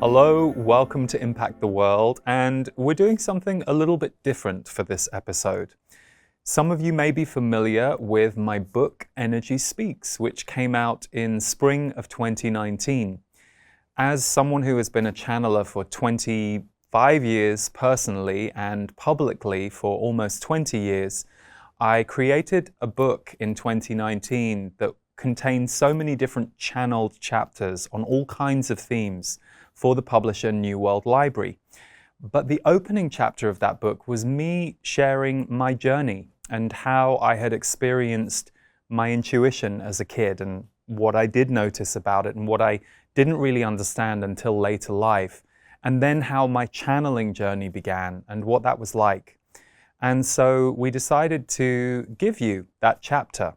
Hello, welcome to Impact the World, and we're doing something a little bit different for this episode. Some of you may be familiar with my book, Energy Speaks, which came out in spring of 2019. As someone who has been a channeler for 25 years personally and publicly for almost 20 years, I created a book in 2019 that contained so many different channeled chapters on all kinds of themes for the publisher New World Library. But the opening chapter of that book was me sharing my journey and how I had experienced my intuition as a kid and what I did notice about it and what I didn't really understand until later life, and then how my channeling journey began and what that was like. And so we decided to give you that chapter.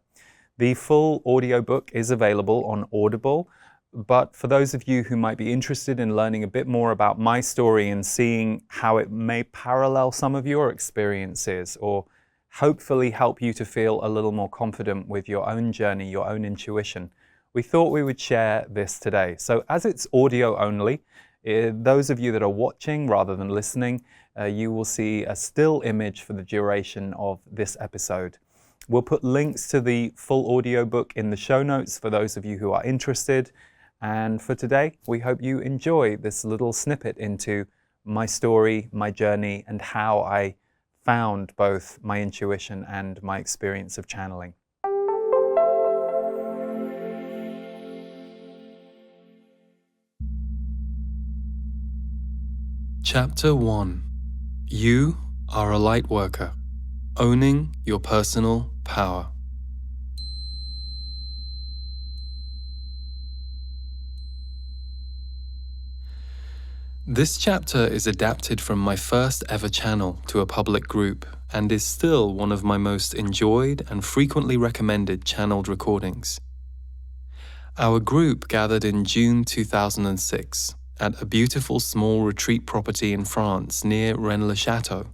The full audiobook is available on Audible, but for those of you who might be interested in learning a bit more about my story and seeing how it may parallel some of your experiences or hopefully help you to feel a little more confident with your own journey, your own intuition, we thought we would share this today. So as it's audio only, those of you that are watching rather than listening, you will see a still image for the duration of this episode. We'll put links to the full audiobook in the show notes for those of you who are interested. And for today, we hope you enjoy this little snippet into my story, my journey, and how I found both my intuition and my experience of channeling. Chapter 1. You are a lightworker, owning your personal power. This chapter is adapted from my first ever channel to a public group and is still one of my most enjoyed and frequently recommended channeled recordings. Our group gathered in June 2006 at a beautiful small retreat property in France near Rennes-le-Château.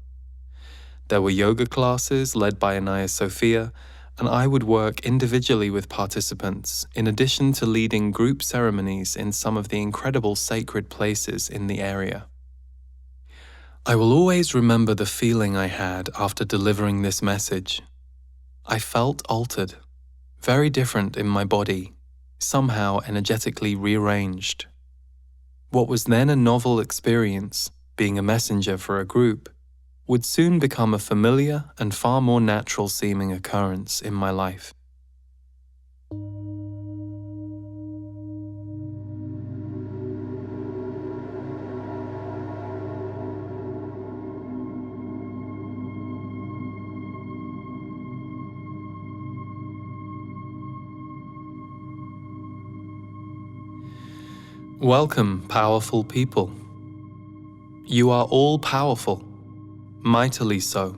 There were yoga classes led by Anaya Sophia, and I would work individually with participants, in addition to leading group ceremonies in some of the incredible sacred places in the area. I will always remember the feeling I had after delivering this message. I felt altered, very different in my body, somehow energetically rearranged. What was then a novel experience, being a messenger for a group, would soon become a familiar and far more natural-seeming occurrence in my life. Welcome, powerful people. You are all powerful. Mightily so.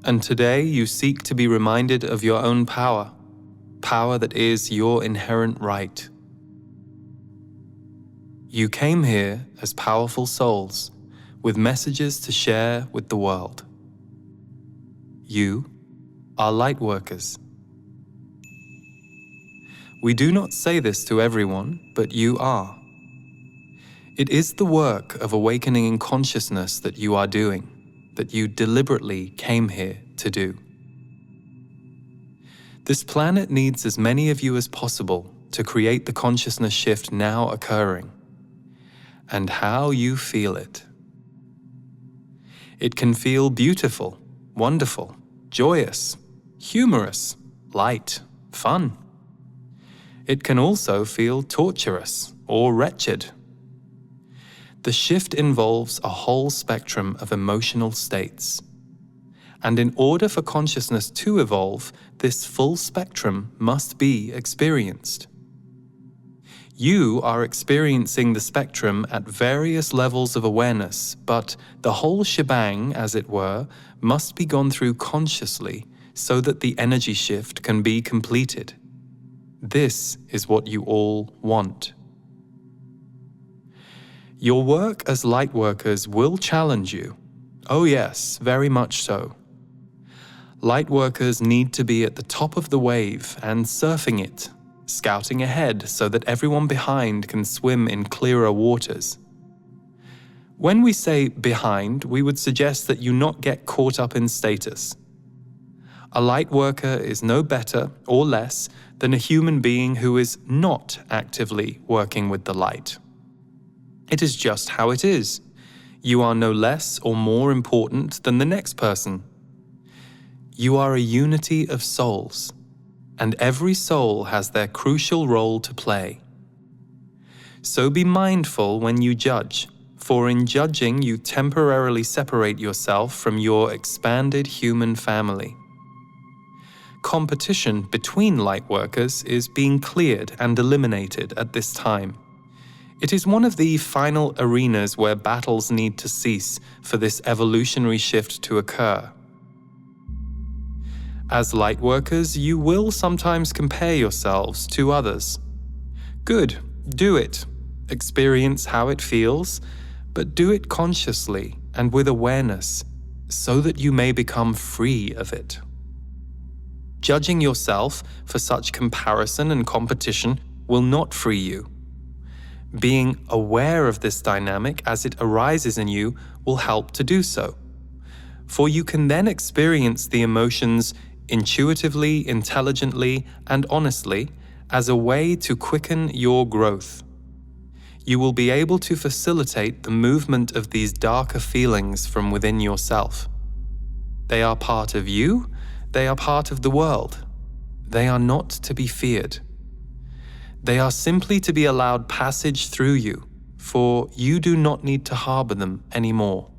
And today you seek to be reminded of your own power, power that is your inherent right. You came here as powerful souls with messages to share with the world. You are lightworkers. We do not say this to everyone, but you are. It is the work of awakening in consciousness that you are doing, that you deliberately came here to do. This planet needs as many of you as possible to create the consciousness shift now occurring, and how you feel it. It can feel beautiful, wonderful, joyous, humorous, light, fun. It can also feel torturous or wretched. The shift involves a whole spectrum of emotional states. And in order for consciousness to evolve, this full spectrum must be experienced. You are experiencing the spectrum at various levels of awareness, but the whole shebang, as it were, must be gone through consciously so that the energy shift can be completed. This is what you all want. Your work as lightworkers will challenge you. Oh yes, very much so. Lightworkers need to be at the top of the wave and surfing it, scouting ahead so that everyone behind can swim in clearer waters. When we say behind, we would suggest that you not get caught up in status. A light worker is no better or less than a human being who is not actively working with the light. It is just how it is. You are no less or more important than the next person. You are a unity of souls, and every soul has their crucial role to play. So be mindful when you judge, for in judging you temporarily separate yourself from your expanded human family. Competition between lightworkers is being cleared and eliminated at this time. It is one of the final arenas where battles need to cease for this evolutionary shift to occur. As lightworkers, you will sometimes compare yourselves to others. Good, do it. Experience how it feels, but do it consciously and with awareness, so that you may become free of it. Judging yourself for such comparison and competition will not free you. Being aware of this dynamic as it arises in you will help to do so, for you can then experience the emotions intuitively, intelligently, and honestly as a way to quicken your growth. You will be able to facilitate the movement of these darker feelings from within yourself. They are part of you, they are part of the world. They are not to be feared. They are simply to be allowed passage through you, for you do not need to harbor them anymore.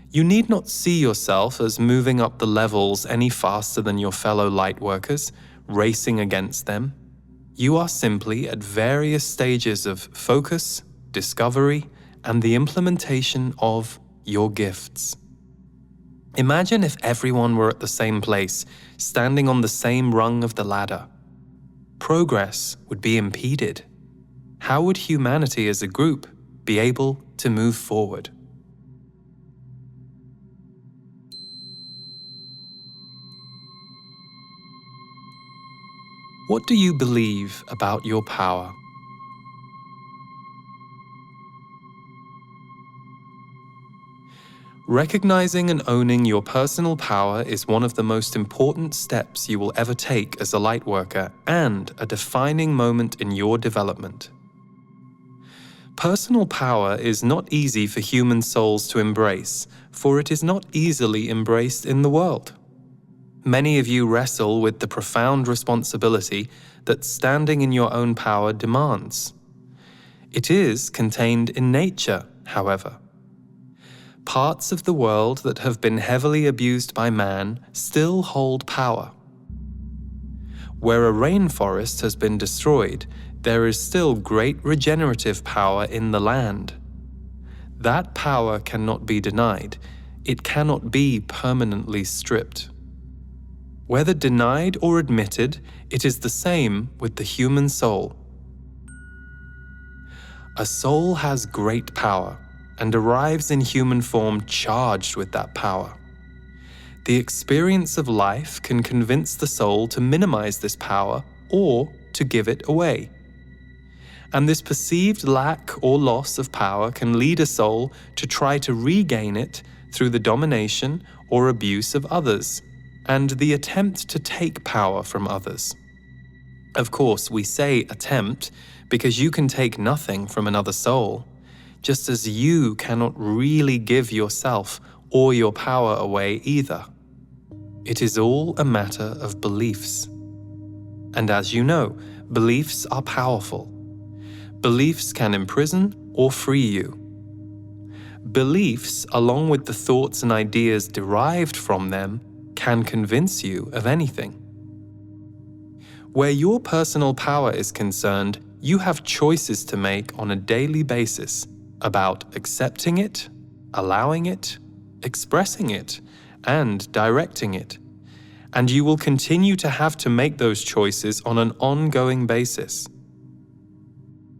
You need not see yourself as moving up the levels any faster than your fellow lightworkers, racing against them. You are simply at various stages of focus, discovery, and the implementation of your gifts. Imagine if everyone were at the same place, standing on the same rung of the ladder. Progress would be impeded. How would humanity as a group be able to move forward? What do you believe about your power? Recognizing and owning your personal power is one of the most important steps you will ever take as a lightworker and a defining moment in your development. Personal power is not easy for human souls to embrace, for it is not easily embraced in the world. Many of you wrestle with the profound responsibility that standing in your own power demands. It is contained in nature, however. Parts of the world that have been heavily abused by man still hold power. Where a rainforest has been destroyed, there is still great regenerative power in the land. That power cannot be denied. It cannot be permanently stripped. Whether denied or admitted, it is the same with the human soul. A soul has great power and arrives in human form charged with that power. The experience of life can convince the soul to minimize this power or to give it away. And this perceived lack or loss of power can lead a soul to try to regain it through the domination or abuse of others, and the attempt to take power from others. Of course, we say attempt because you can take nothing from another soul, just as you cannot really give yourself or your power away either. It is all a matter of beliefs. And as you know, beliefs are powerful. Beliefs can imprison or free you. Beliefs, along with the thoughts and ideas derived from them, can convince you of anything. Where your personal power is concerned, you have choices to make on a daily basis about accepting it, allowing it, expressing it, and directing it. And you will continue to have to make those choices on an ongoing basis.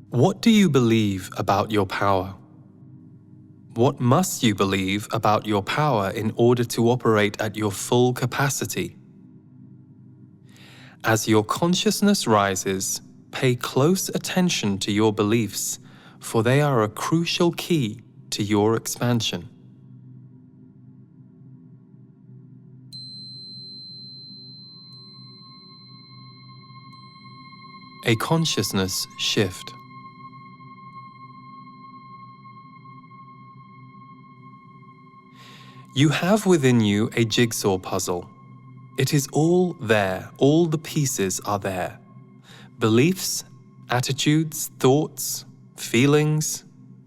What do you believe about your power? What must you believe about your power in order to operate at your full capacity? As your consciousness rises, pay close attention to your beliefs, for they are a crucial key to your expansion. A consciousness shift. You have within you a jigsaw puzzle. It is all there, all the pieces are there. Beliefs, attitudes, thoughts, feelings,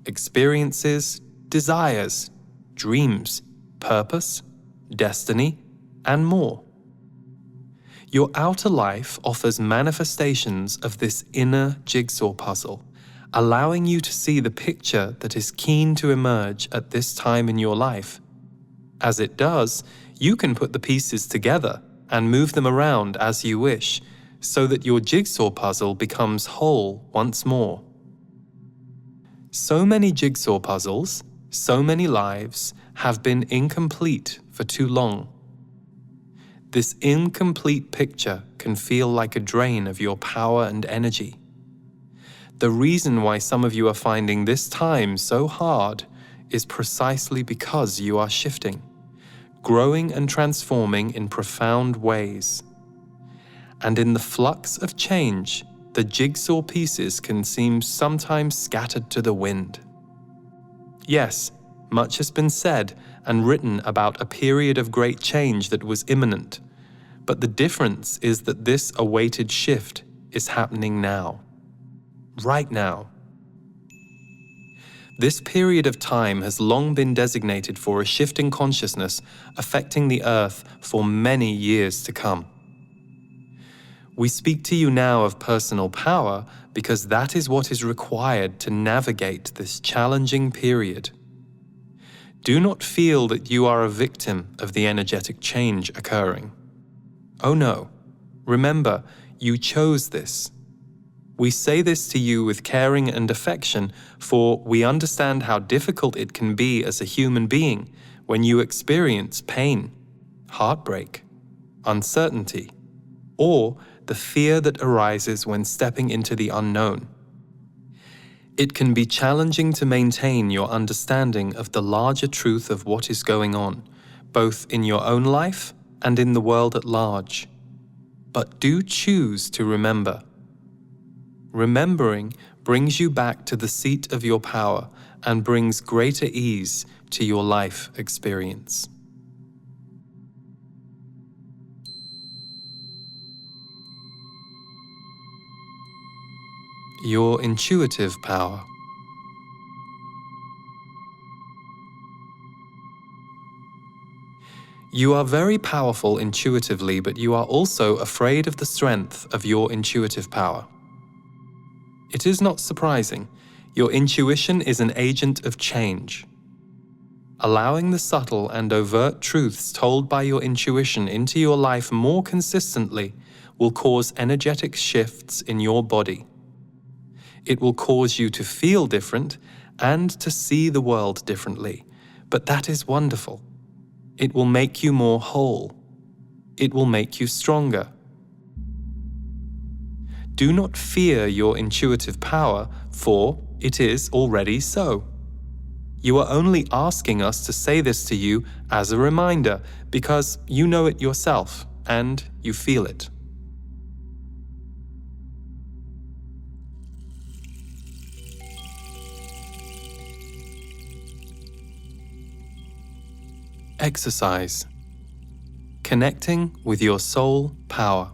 experiences, desires, dreams, purpose, destiny, and more. Your outer life offers manifestations of this inner jigsaw puzzle, allowing you to see the picture that is keen to emerge at this time in your life. As it does, you can put the pieces together and move them around as you wish, so that your jigsaw puzzle becomes whole once more. So many jigsaw puzzles, so many lives have been incomplete for too long. This incomplete picture can feel like a drain of your power and energy. The reason why some of you are finding this time so hard is precisely because you are shifting, growing and transforming in profound ways. And in the flux of change, the jigsaw pieces can seem sometimes scattered to the wind. Yes, much has been said and written about a period of great change that was imminent, but the difference is that this awaited shift is happening now, right now. This period of time has long been designated for a shift in consciousness affecting the Earth for many years to come. We speak to you now of personal power because that is what is required to navigate this challenging period. Do not feel that you are a victim of the energetic change occurring. Oh no, remember, you chose this. We say this to you with caring and affection, for we understand how difficult it can be as a human being when you experience pain, heartbreak, uncertainty, or the fear that arises when stepping into the unknown. It can be challenging to maintain your understanding of the larger truth of what is going on, both in your own life and in the world at large. But do choose to remember. Remembering brings you back to the seat of your power and brings greater ease to your life experience. Your intuitive power. You are very powerful intuitively, but you are also afraid of the strength of your intuitive power. It is not surprising. Your intuition is an agent of change. Allowing the subtle and overt truths told by your intuition into your life more consistently will cause energetic shifts in your body. It will cause you to feel different and to see the world differently, but that is wonderful. It will make you more whole. It will make you stronger. Do not fear your intuitive power, for it is already so. You are only asking us to say this to you as a reminder because you know it yourself and you feel it. Exercise. Connecting with your soul power.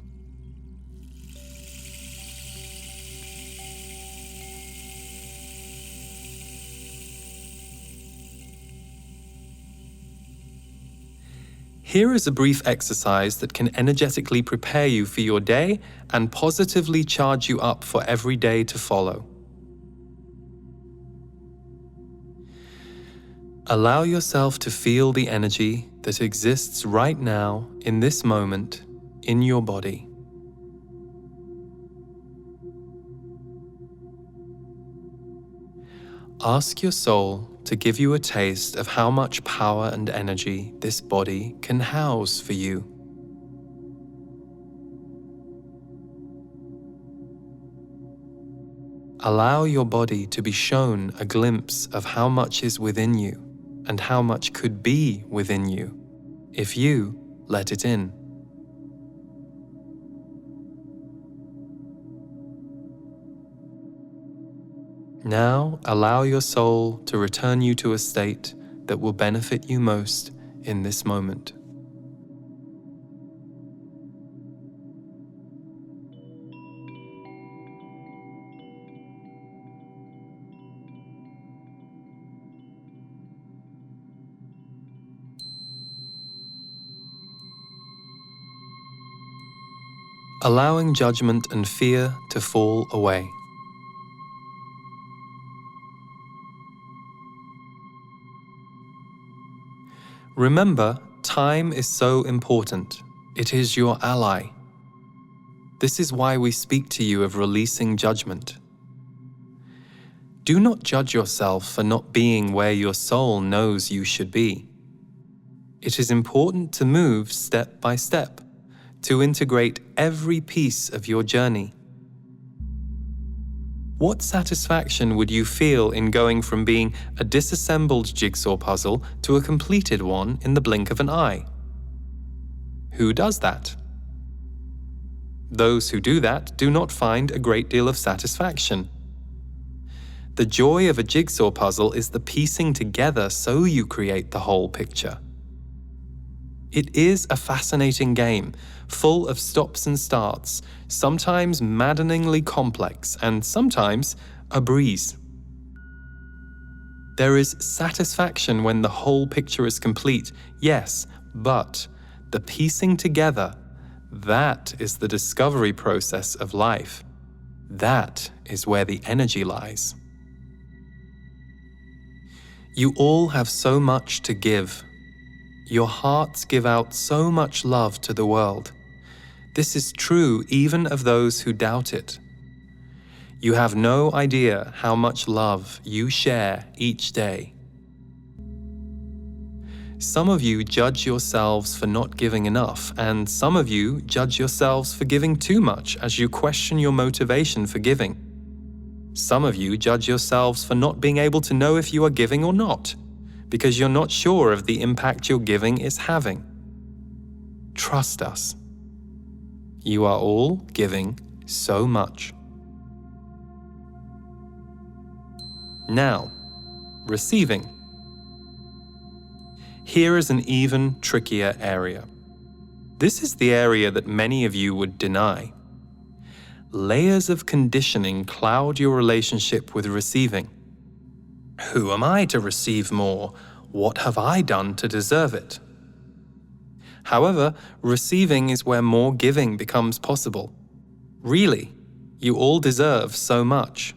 Here is a brief exercise that can energetically prepare you for your day and positively charge you up for every day to follow. Allow yourself to feel the energy that exists right now in this moment in your body. Ask your soul to give you a taste of how much power and energy this body can house for you. Allow your body to be shown a glimpse of how much is within you and how much could be within you if you let it in. Now allow your soul to return you to a state that will benefit you most in this moment. Allowing judgment and fear to fall away. Remember, time is so important. It is your ally. This is why we speak to you of releasing judgment. Do not judge yourself for not being where your soul knows you should be. It is important to move step by step, to integrate every piece of your journey. What satisfaction would you feel in going from being a disassembled jigsaw puzzle to a completed one in the blink of an eye? Who does that? Those who do that do not find a great deal of satisfaction. The joy of a jigsaw puzzle is the piecing together so you create the whole picture. It is a fascinating game, full of stops and starts, sometimes maddeningly complex and sometimes a breeze. There is satisfaction when the whole picture is complete, yes, but the piecing together, that is the discovery process of life. That is where the energy lies. You all have so much to give. Your hearts give out so much love to the world. This is true even of those who doubt it. You have no idea how much love you share each day. Some of you judge yourselves for not giving enough, and some of you judge yourselves for giving too much as you question your motivation for giving. Some of you judge yourselves for not being able to know if you are giving or not, because you're not sure of the impact your giving is having. Trust us. You are all giving so much. Now, receiving. Here is an even trickier area. This is the area that many of you would deny. Layers of conditioning cloud your relationship with receiving. Who am I to receive more? What have I done to deserve it? However, receiving is where more giving becomes possible. Really, you all deserve so much.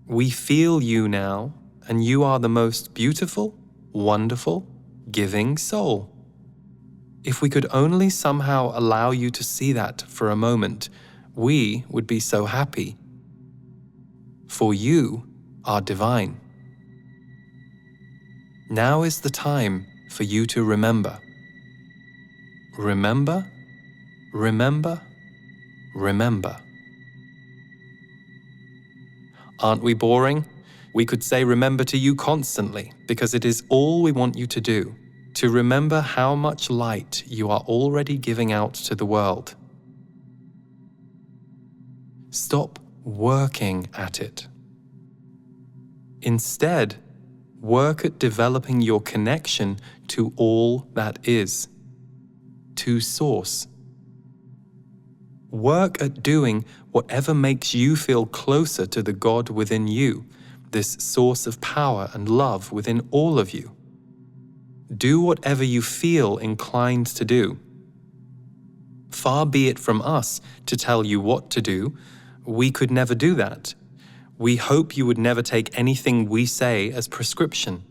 We feel you now, and you are the most beautiful, wonderful, giving soul. If we could only somehow allow you to see that for a moment, we would be so happy. For you are divine. Now is the time for you to remember. Remember, remember, remember. Aren't we boring? We could say remember to you constantly because it is all we want you to do, to remember how much light you are already giving out to the world. Stop working at it. Instead, work at developing your connection to all that is, to Source. Work at doing whatever makes you feel closer to the God within you, this source of power and love within all of you. Do whatever you feel inclined to do. Far be it from us to tell you what to do. We could never do that. We hope you would never take anything we say as prescription.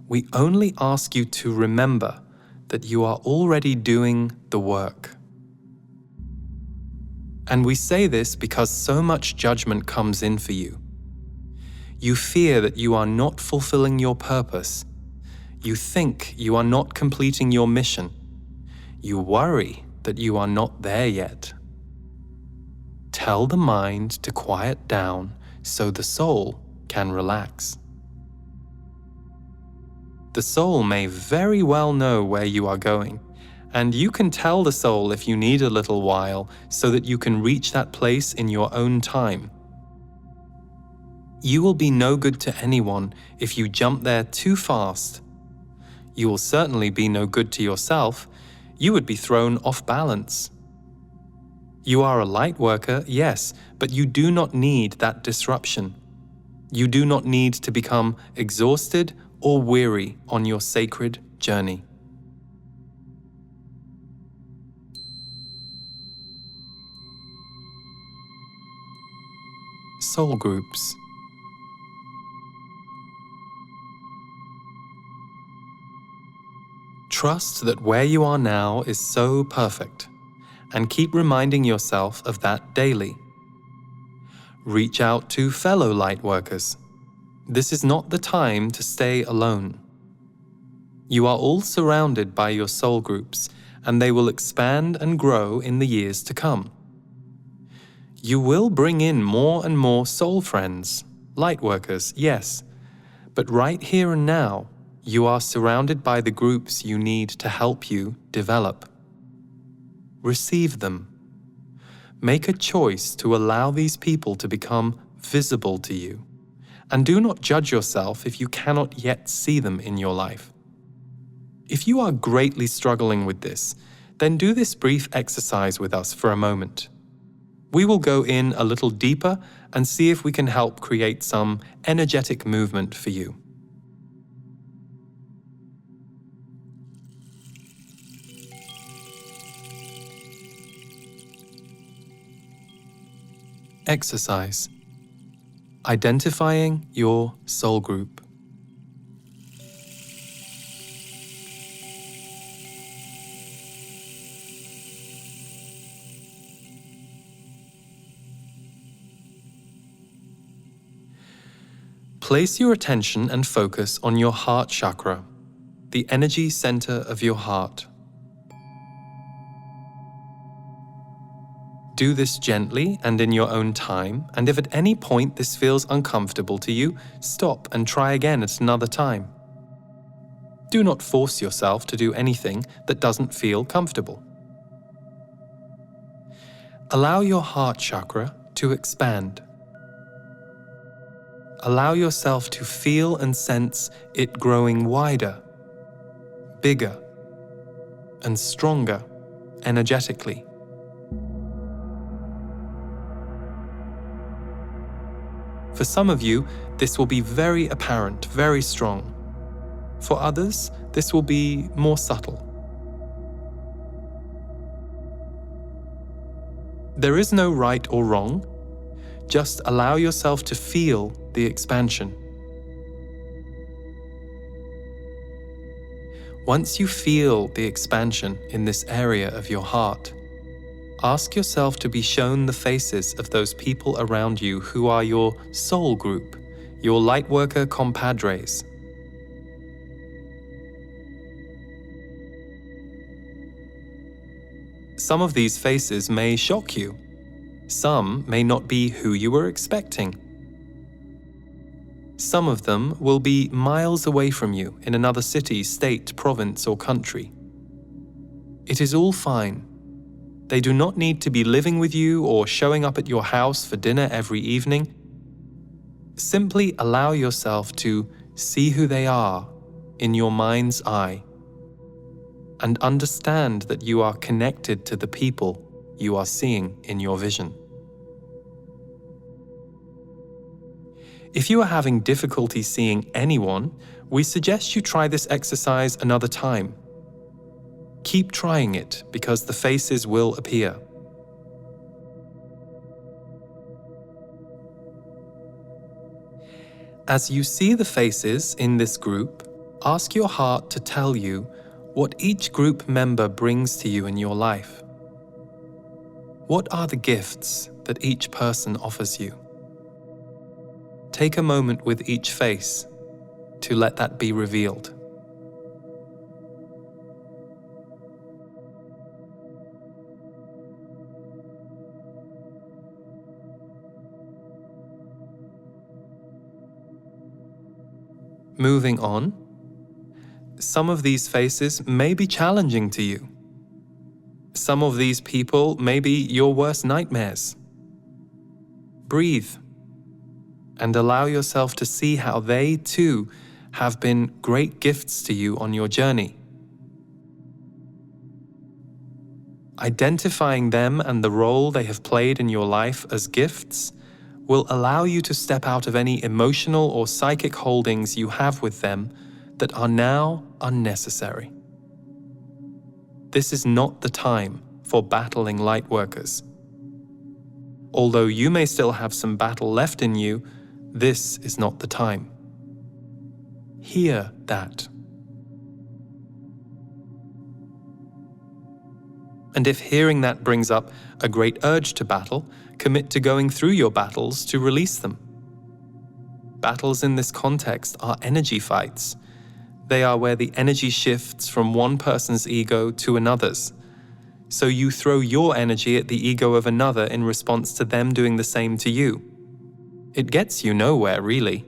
We only ask you to remember that you are already doing the work. And we say this because so much judgment comes in for you. You fear that you are not fulfilling your purpose. You think you are not completing your mission. You worry that you are not there yet. tell the mind to quiet down so the soul can relax. The soul may very well know where you are going, and you can tell the soul if you need a little while so that you can reach that place in your own time. You will be no good to anyone if you jump there too fast. You will certainly be no good to yourself. You would be thrown off balance. You are a light worker, yes, but you do not need that disruption. You do not need to become exhausted or weary on your sacred journey. Soul groups. Trust that where you are now is so perfect, and keep reminding yourself of that daily. Reach out to fellow lightworkers. This is not the time to stay alone. You are all surrounded by your soul groups, and they will expand and grow in the years to come. You will bring in more and more soul friends, lightworkers, yes, but right here and now, you are surrounded by the groups you need to help you develop. Receive them. Make a choice to allow these people to become visible to you, and do not judge yourself if you cannot yet see them in your life. If you are greatly struggling with this, then do this brief exercise with us for a moment. We will go in a little deeper and see if we can help create some energetic movement for you. Exercise. Identifying your soul group. Place your attention and focus on your heart chakra, the energy center of your heart. Do this gently and in your own time, and if at any point this feels uncomfortable to you, stop and try again at another time. Do not force yourself to do anything that doesn't feel comfortable. Allow your heart chakra to expand. Allow yourself to feel and sense it growing wider, bigger, and stronger energetically. For some of you, this will be very apparent, very strong. For others, this will be more subtle. There is no right or wrong. Just allow yourself to feel the expansion. Once you feel the expansion in this area of your heart, ask yourself to be shown the faces of those people around you who are your soul group, your lightworker compadres. Some of these faces may shock you. Some may not be who you were expecting. Some of them will be miles away from you in another city, state, province, or country. It is all fine. They do not need to be living with you or showing up at your house for dinner every evening. Simply allow yourself to see who they are in your mind's eye, and understand that you are connected to the people you are seeing in your vision. If you are having difficulty seeing anyone, we suggest you try this exercise another time. Keep trying it because the faces will appear. As you see the faces in this group, ask your heart to tell you what each group member brings to you in your life. What are the gifts that each person offers you? Take a moment with each face to let that be revealed. Moving on, some of these faces may be challenging to you. Some of these people may be your worst nightmares. Breathe and allow yourself to see how they, too, have been great gifts to you on your journey. Identifying them and the role they have played in your life as gifts will allow you to step out of any emotional or psychic holdings you have with them that are now unnecessary. This is not the time for battling lightworkers. Although you may still have some battle left in you, this is not the time. Hear that. And if hearing that brings up a great urge to battle, commit to going through your battles to release them. Battles in this context are energy fights. They are where the energy shifts from one person's ego to another's. So you throw your energy at the ego of another in response to them doing the same to you. It gets you nowhere, really.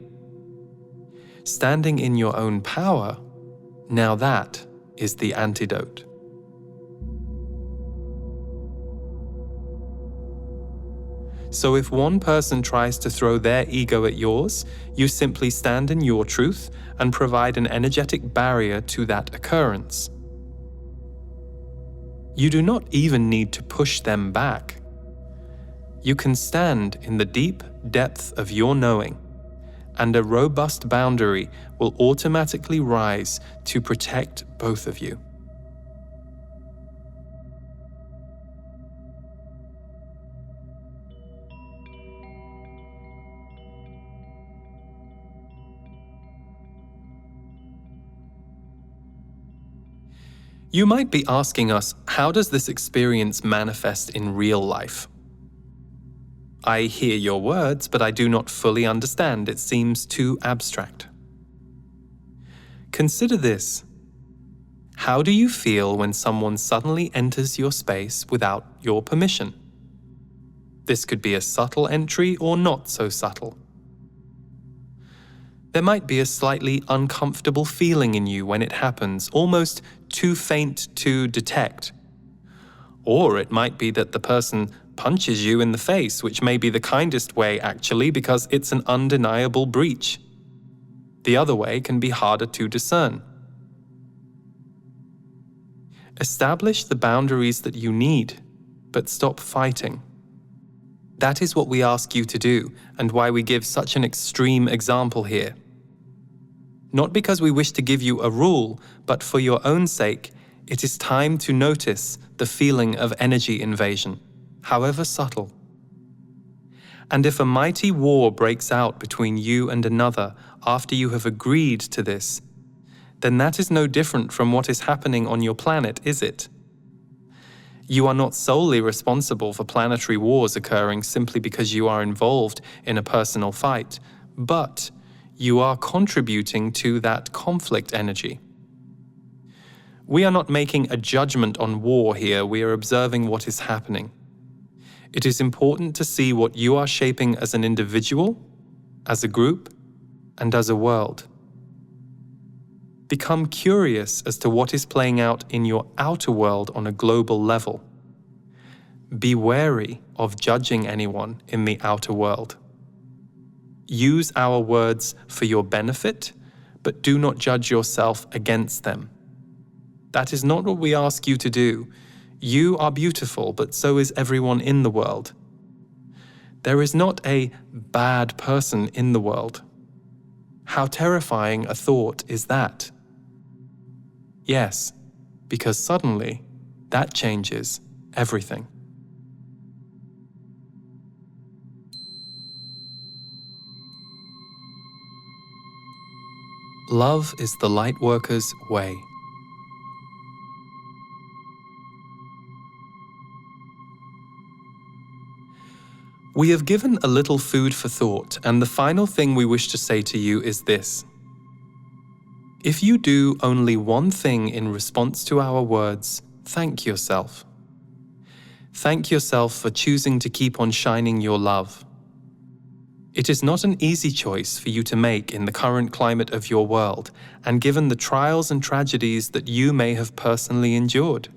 Standing in your own power, now that is the antidote. So if one person tries to throw their ego at yours, you simply stand in your truth and provide an energetic barrier to that occurrence. You do not even need to push them back. You can stand in the deep depth of your knowing, and a robust boundary will automatically rise to protect both of you. You might be asking us, how does this experience manifest in real life? I hear your words, but I do not fully understand. It seems too abstract. Consider this. How do you feel when someone suddenly enters your space without your permission? This could be a subtle entry or not so subtle. There might be a slightly uncomfortable feeling in you when it happens, almost too faint to detect. Or it might be that the person punches you in the face, which may be the kindest way actually, because it's an undeniable breach. The other way can be harder to discern. Establish the boundaries that you need, but stop fighting. That is what we ask you to do, and why we give such an extreme example here. Not because we wish to give you a rule, but for your own sake, it is time to notice the feeling of energy invasion, however subtle. And if a mighty war breaks out between you and another after you have agreed to this, then that is no different from what is happening on your planet, is it? You are not solely responsible for planetary wars occurring simply because you are involved in a personal fight, but you are contributing to that conflict energy. We are not making a judgment on war here, we are observing what is happening. It is important to see what you are shaping as an individual, as a group, and as a world. Become curious as to what is playing out in your outer world on a global level. Be wary of judging anyone in the outer world. Use our words for your benefit, but do not judge yourself against them. That is not what we ask you to do. You are beautiful, but so is everyone in the world. There is not a bad person in the world. How terrifying a thought is that? Yes, because suddenly that changes everything. Love is the lightworker's way. We have given a little food for thought, and the final thing we wish to say to you is this. If you do only one thing in response to our words, thank yourself. Thank yourself for choosing to keep on shining your love. It is not an easy choice for you to make in the current climate of your world, and given the trials and tragedies that you may have personally endured.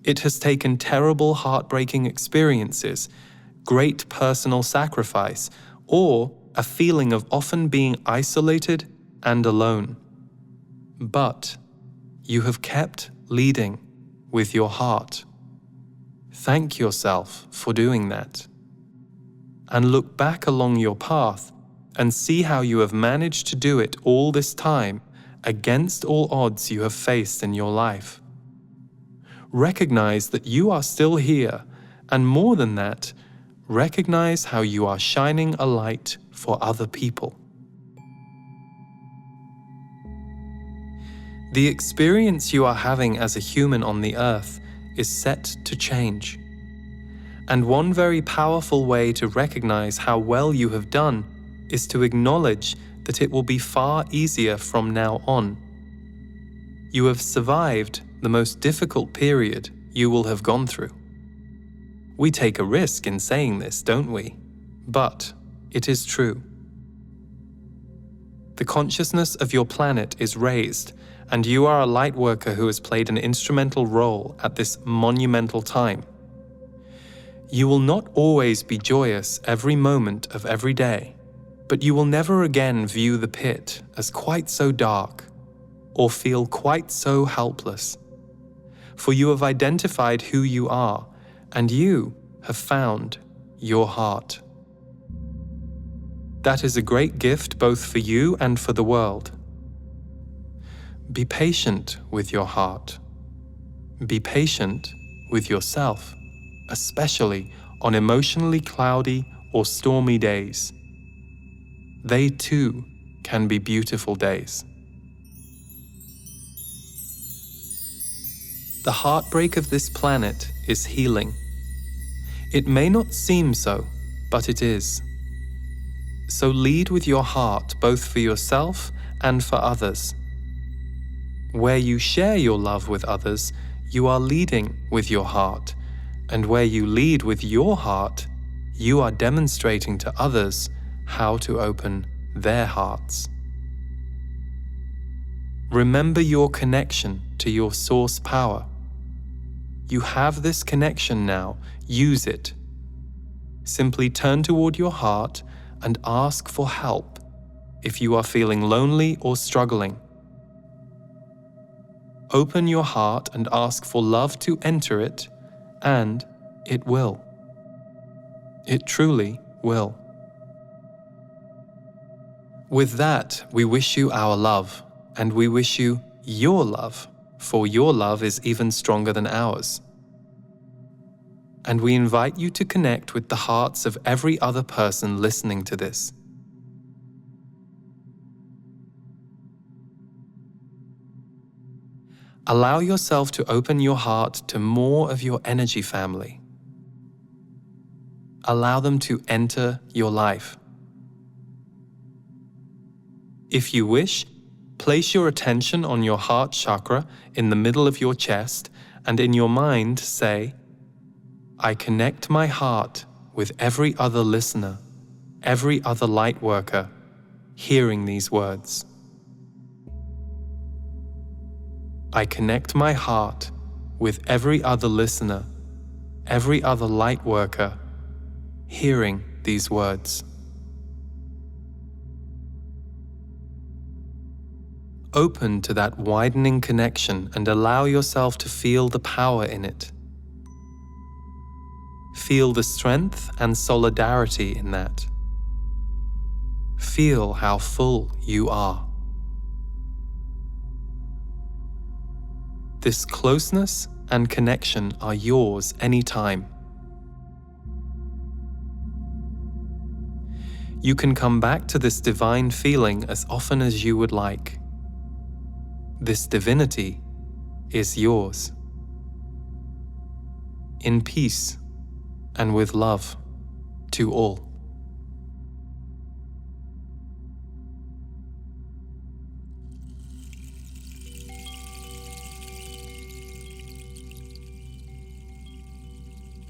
It has taken terrible, heartbreaking experiences, great personal sacrifice, or a feeling of often being isolated and alone. But you have kept leading with your heart. Thank yourself for doing that. And look back along your path and see how you have managed to do it all this time against all odds you have faced in your life. Recognize that you are still here, and more than that, recognize how you are shining a light for other people. The experience you are having as a human on the earth is set to change. And one very powerful way to recognize how well you have done is to acknowledge that it will be far easier from now on. You have survived the most difficult period you will have gone through. We take a risk in saying this, don't we? But it is true. The consciousness of your planet is raised, and you are a lightworker who has played an instrumental role at this monumental time. You will not always be joyous every moment of every day, but you will never again view the pit as quite so dark, or feel quite so helpless. For you have identified who you are, and you have found your heart. That is a great gift both for you and for the world. Be patient with your heart. Be patient with yourself, especially on emotionally cloudy or stormy days. They too can be beautiful days. The heartbreak of this planet is healing. It may not seem so, but it is. So lead with your heart both for yourself and for others. Where you share your love with others, you are leading with your heart, and where you lead with your heart, you are demonstrating to others how to open their hearts. Remember your connection to your source power. You have this connection now, use it. Simply turn toward your heart and ask for help if you are feeling lonely or struggling. Open your heart and ask for love to enter it, and it will. It truly will. With that, we wish you our love, and we wish you your love, for your love is even stronger than ours. And we invite you to connect with the hearts of every other person listening to this. Allow yourself to open your heart to more of your energy family. Allow them to enter your life. If you wish, place your attention on your heart chakra in the middle of your chest, and in your mind say, I connect my heart with every other listener, every other light worker, hearing these words. I connect my heart with every other listener, every other light worker, hearing these words. Open to that widening connection and allow yourself to feel the power in it. Feel the strength and solidarity in that. Feel how full you are. This closeness and connection are yours anytime. You can come back to this divine feeling as often as you would like. This divinity is yours. In peace and with love to all.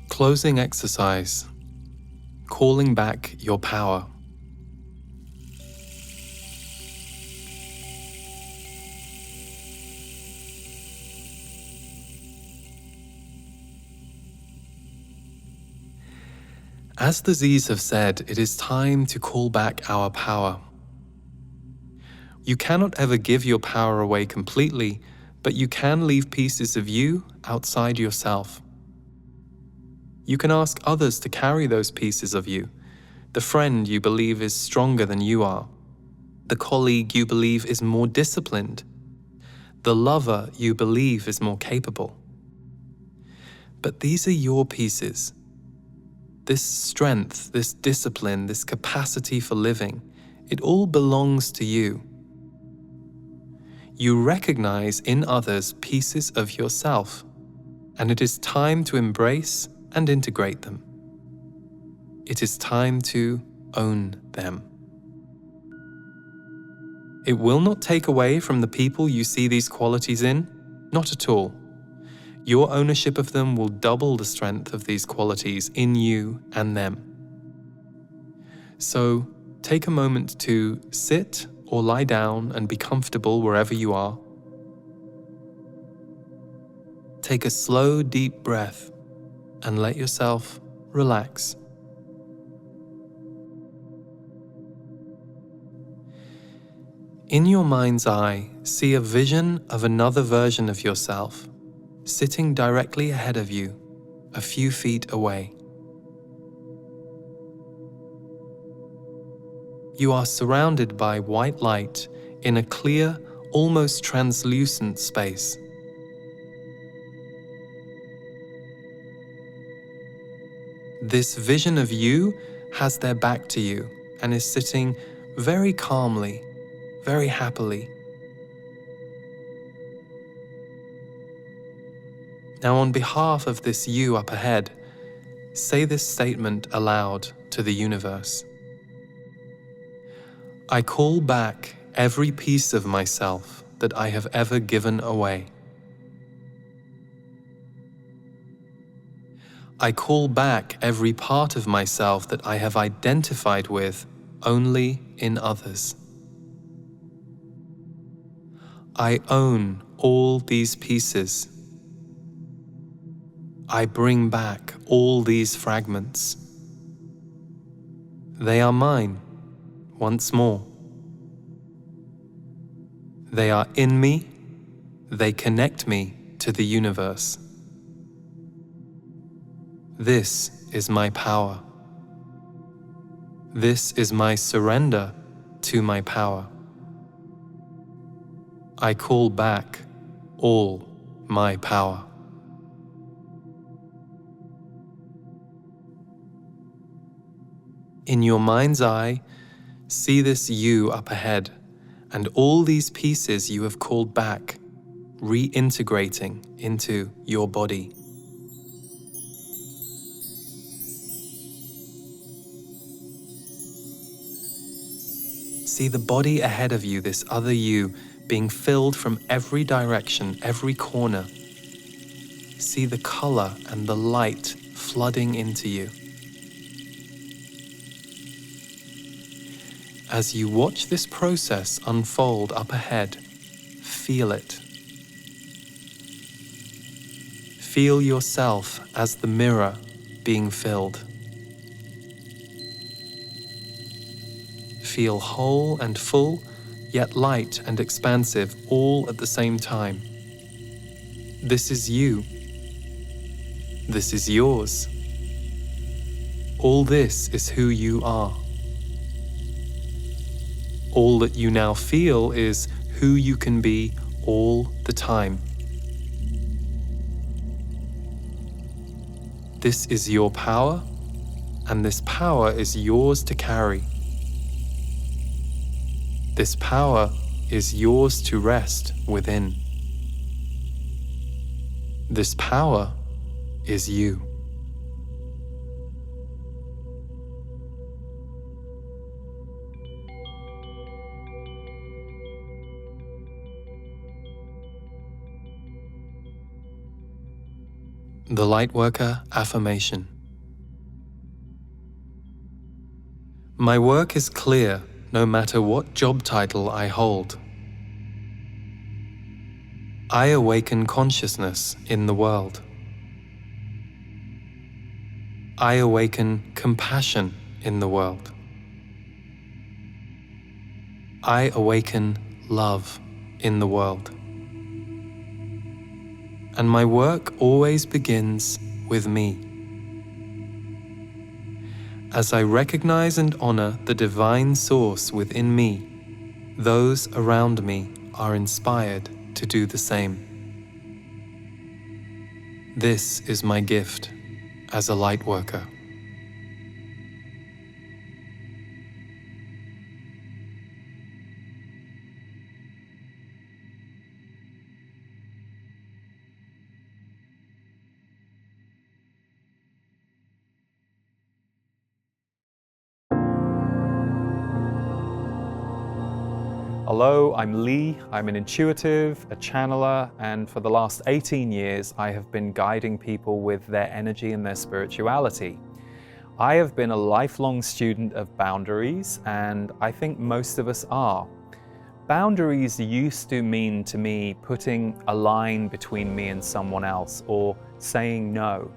Closing exercise. calling back your power. As the Z's have said, it is time to call back our power. You cannot ever give your power away completely, but you can leave pieces of you outside yourself. You can ask others to carry those pieces of you, the friend you believe is stronger than you are, the colleague you believe is more disciplined, the lover you believe is more capable. But these are your pieces. This strength, this discipline, this capacity for living, it all belongs to you. You recognize in others pieces of yourself, and it is time to embrace and integrate them. It is time to own them. It will not take away from the people you see these qualities in, not at all. Your ownership of them will double the strength of these qualities in you and them. So, take a moment to sit or lie down and be comfortable wherever you are. Take a slow, deep breath and let yourself relax. In your mind's eye, see a vision of another version of yourself, sitting directly ahead of you, a few feet away. You are surrounded by white light in a clear, almost translucent space. This vision of you has their back to you and is sitting very calmly, very happily. Now, on behalf of this you up ahead, say this statement aloud to the universe. I call back every piece of myself that I have ever given away. I call back every part of myself that I have identified with only in others. I own all these pieces. I bring back all these fragments. They are mine, once more. They are in me. They connect me to the universe. This is my power. This is my surrender to my power. I call back all my power. In your mind's eye, see this you up ahead and all these pieces you have called back, reintegrating into your body. See the body ahead of you, this other you, being filled from every direction, every corner. See the color and the light flooding into you. As you watch this process unfold up ahead, feel it. Feel yourself as the mirror being filled. Feel whole and full, yet light and expansive all at the same time. This is you. This is yours. All this is who you are. All that you now feel is who you can be all the time. This is your power, and this power is yours to carry. This power is yours to rest within. This power is you. The Lightworker Affirmation. My work is clear no matter what job title I hold. I awaken consciousness in the world. I awaken compassion in the world. I awaken love in the world. And my work always begins with me. As I recognize and honor the divine source within me, those around me are inspired to do the same. This is my gift as a lightworker. Hello, I'm Lee. I'm an intuitive, a channeler, and for the last 18 years, I have been guiding people with their energy and their spirituality. I have been a lifelong student of boundaries, and I think most of us are. Boundaries used to mean to me putting a line between me and someone else, or saying no.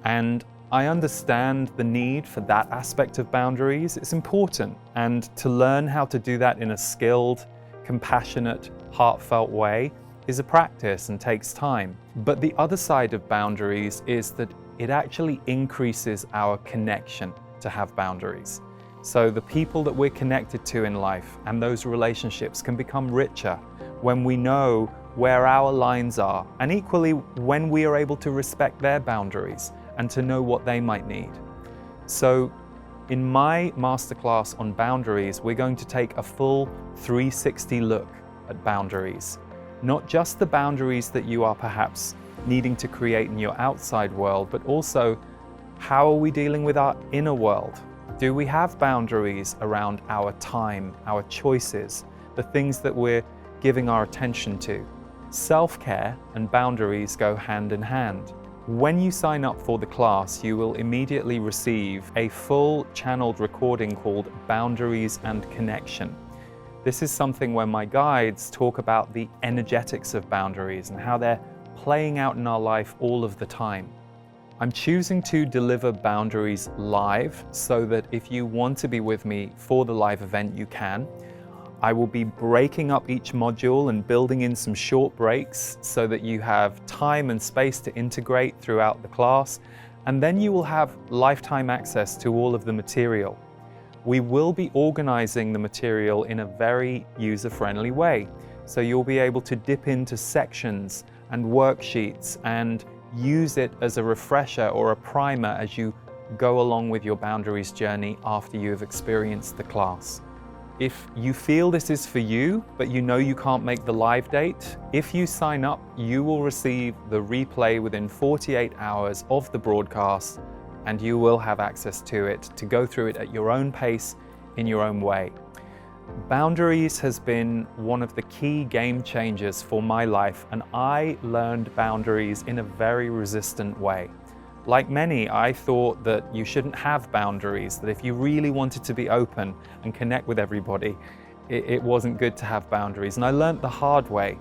And I understand the need for that aspect of boundaries. It's important, and to learn how to do that in a skilled, compassionate, heartfelt way is a practice and takes time. But the other side of boundaries is that it actually increases our connection to have boundaries. So the people that we're connected to in life and those relationships can become richer when we know where our lines are, and equally when we are able to respect their boundaries and to know what they might need. So in my masterclass on boundaries, we're going to take a full 360 look at boundaries. Not just the boundaries that you are perhaps needing to create in your outside world, but also how are we dealing with our inner world? Do we have boundaries around our time, our choices, the things that we're giving our attention to? Self-care and boundaries go hand in hand. When you sign up for the class, you will immediately receive a full channeled recording called Boundaries and Connection. This is something where my guides talk about the energetics of boundaries and how they're playing out in our life all of the time. I'm choosing to deliver boundaries live so that if you want to be with me for the live event, you can. I will be breaking up each module and building in some short breaks so that you have time and space to integrate throughout the class, and then you will have lifetime access to all of the material. We will be organizing the material in a very user-friendly way, so you'll be able to dip into sections and worksheets and use it as a refresher or a primer as you go along with your boundaries journey after you've experienced the class. If you feel this is for you, but you know you can't make the live date, if you sign up, you will receive the replay within 48 hours of the broadcast, and you will have access to it to go through it at your own pace, in your own way. Boundaries has been one of the key game changers for my life, and I learned boundaries in a very resistant way. Like many, I thought that you shouldn't have boundaries, that if you really wanted to be open and connect with everybody, it wasn't good to have boundaries. And I learned the hard way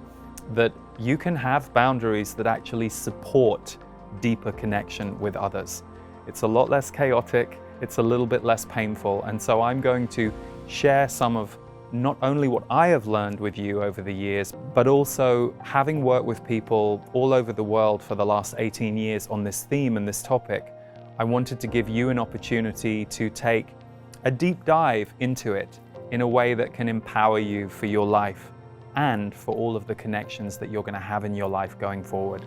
that you can have boundaries that actually support deeper connection with others. It's a lot less chaotic, it's a little bit less painful, and so I'm going to share some of not only what I have learned with you over the years, but also having worked with people all over the world for the last 18 years on this theme and this topic, I wanted to give you an opportunity to take a deep dive into it in a way that can empower you for your life and for all of the connections that you're going to have in your life going forward.